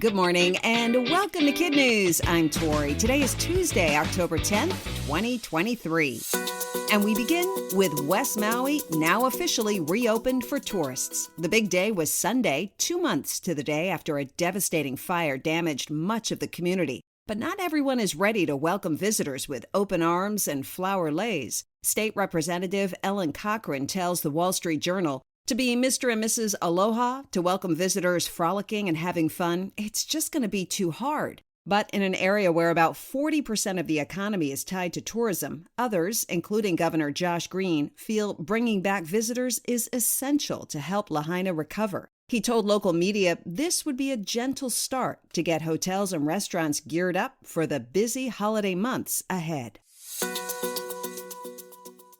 Good morning and welcome to KidNuz. I'm Tori. Today is Tuesday, October 10th, 2023. And we begin with West Maui, now officially reopened for tourists. The big day was Sunday, 2 months to the day after a devastating fire damaged much of the community. But not everyone is ready to welcome visitors with open arms and flower leis. State Representative Ellen Cochran tells the Wall Street Journal, to be Mr. and Mrs. Aloha, to welcome visitors frolicking and having fun, it's just going to be too hard. But in an area where about 40% of the economy is tied to tourism, others, including Governor Josh Green, feel bringing back visitors is essential to help Lahaina recover. He told local media this would be a gentle start to get hotels and restaurants geared up for the busy holiday months ahead.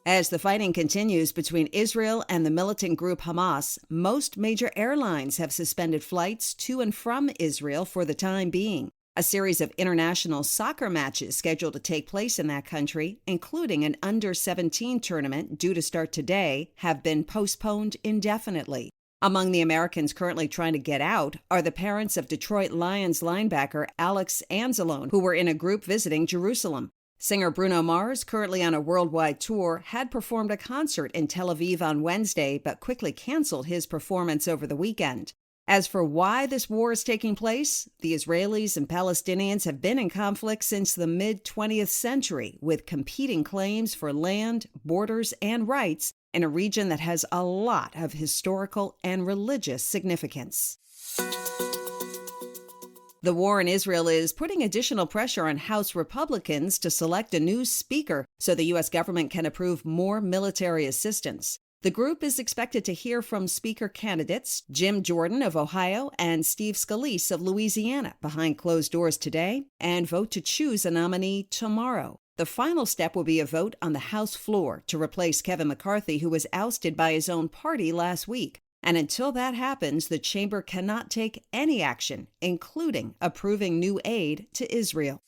As the fighting continues between Israel and the militant group Hamas, most major airlines have suspended flights to and from Israel for the time being. A series of international soccer matches scheduled to take place in that country, including an under-17 tournament due to start today, have been postponed indefinitely. Among the Americans currently trying to get out are the parents of Detroit Lions linebacker Alex Anzalone, who were in a group visiting Jerusalem. Singer Bruno Mars, currently on a worldwide tour, had performed a concert in Tel Aviv on Wednesday, but quickly canceled his performance over the weekend. As for why this war is taking place, the Israelis and Palestinians have been in conflict since the mid-20th century, with competing claims for land, borders, and rights in a region that has a lot of historical and religious significance. The war in Israel is putting additional pressure on House Republicans to select a new speaker so the U.S. government can approve more military assistance. The group is expected to hear from speaker candidates Jim Jordan of Ohio and Steve Scalise of Louisiana behind closed doors today and vote to choose a nominee tomorrow. The final step will be a vote on the House floor to replace Kevin McCarthy, who was ousted by his own party last week. And until that happens, the chamber cannot take any action, including approving new aid to Israel.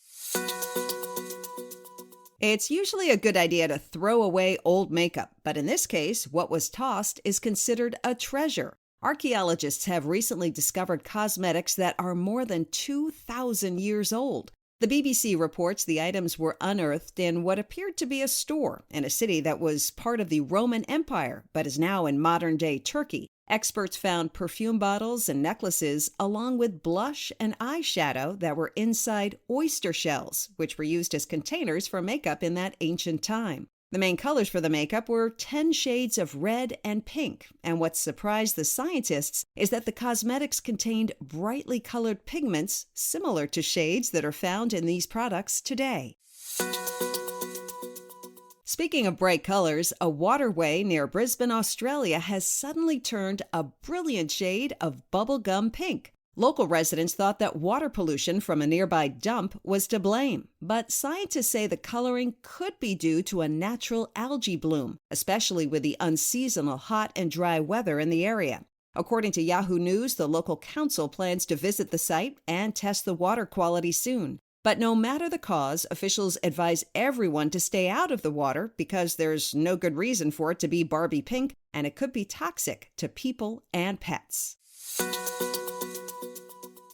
It's usually a good idea to throw away old makeup, but in this case, what was tossed is considered a treasure. Archaeologists have recently discovered cosmetics that are more than 2,000 years old. The BBC reports the items were unearthed in what appeared to be a store in a city that was part of the Roman Empire, but is now in modern-day Turkey. Experts found perfume bottles and necklaces, along with blush and eyeshadow that were inside oyster shells, which were used as containers for makeup in that ancient time. The main colors for the makeup were 10 shades of red and pink, and what surprised the scientists is that the cosmetics contained brightly colored pigments similar to shades that are found in these products today. Speaking of bright colors, a waterway near Brisbane, Australia has suddenly turned a brilliant shade of bubblegum pink. Local residents thought that water pollution from a nearby dump was to blame, but scientists say the coloring could be due to a natural algae bloom, especially with the unseasonal hot and dry weather in the area. According to Yahoo News, the local council plans to visit the site and test the water quality soon. But no matter the cause, officials advise everyone to stay out of the water because there's no good reason for it to be Barbie pink, and it could be toxic to people and pets.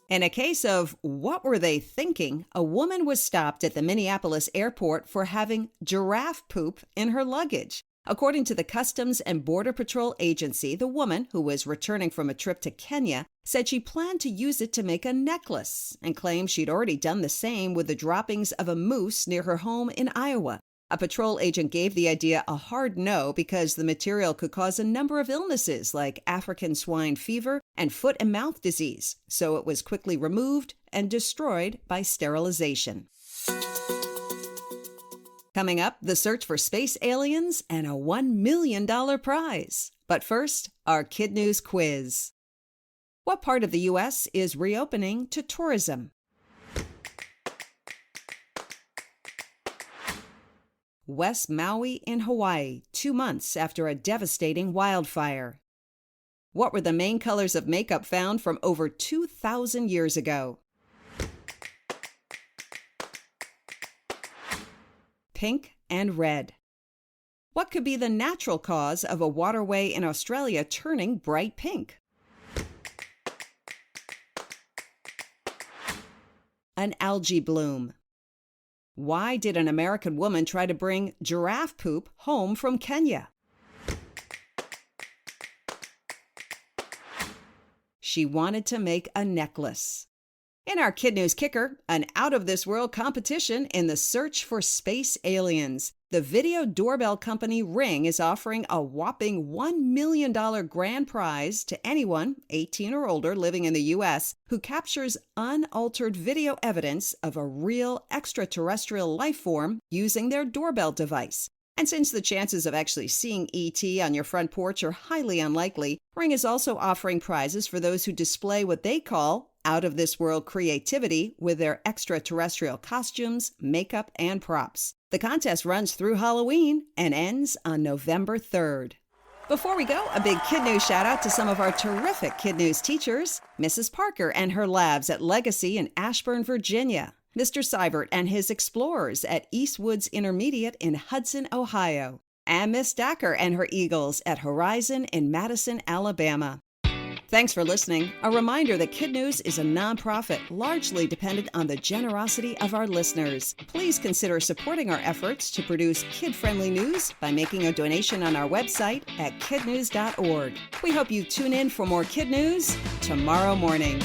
In a case of what were they thinking, a woman was stopped at the Minneapolis airport for having giraffe poop in her luggage. According to the Customs and Border Patrol Agency, the woman, who was returning from a trip to Kenya, said she planned to use it to make a necklace and claimed she'd already done the same with the droppings of a moose near her home in Iowa. A patrol agent gave the idea a hard no because the material could cause a number of illnesses like African swine fever and foot and mouth disease, so it was quickly removed and destroyed by sterilization. Coming up, the search for space aliens and a $1 million prize. But first, our KidNuz quiz. What part of the U.S. is reopening to tourism? West Maui in Hawaii, 2 months after a devastating wildfire. What were the main colors of makeup found from over 2,000 years ago? Pink and red. What could be the natural cause of a waterway in Australia turning bright pink? an algae bloom. Why did an American woman try to bring giraffe poop home from Kenya? She wanted to make a necklace. In our KidNuz Kicker, an out-of-this-world competition in the search for space aliens. The video doorbell company Ring is offering a whopping $1 million grand prize to anyone 18 or older living in the U.S. who captures unaltered video evidence of a real extraterrestrial life form using their doorbell device. And since the chances of actually seeing ET on your front porch are highly unlikely, Ring is also offering prizes for those who display what they call out-of-this-world creativity with their extraterrestrial costumes, makeup, and props. The contest runs through Halloween and ends on November 3rd. Before we go, a big KidNuz shout-out to some of our terrific KidNuz teachers, Mrs. Parker and her labs at Legacy in Ashburn, Virginia, Mr. Seibert and his explorers at Eastwoods Intermediate in Hudson, Ohio, and Miss Dacker and her Eagles at Horizon in Madison, Alabama. Thanks for listening. A reminder that KidNuz is a nonprofit largely dependent on the generosity of our listeners. Please consider supporting our efforts to produce kid-friendly news by making a donation on our website at kidnuz.org. We hope you tune in for more KidNuz tomorrow morning.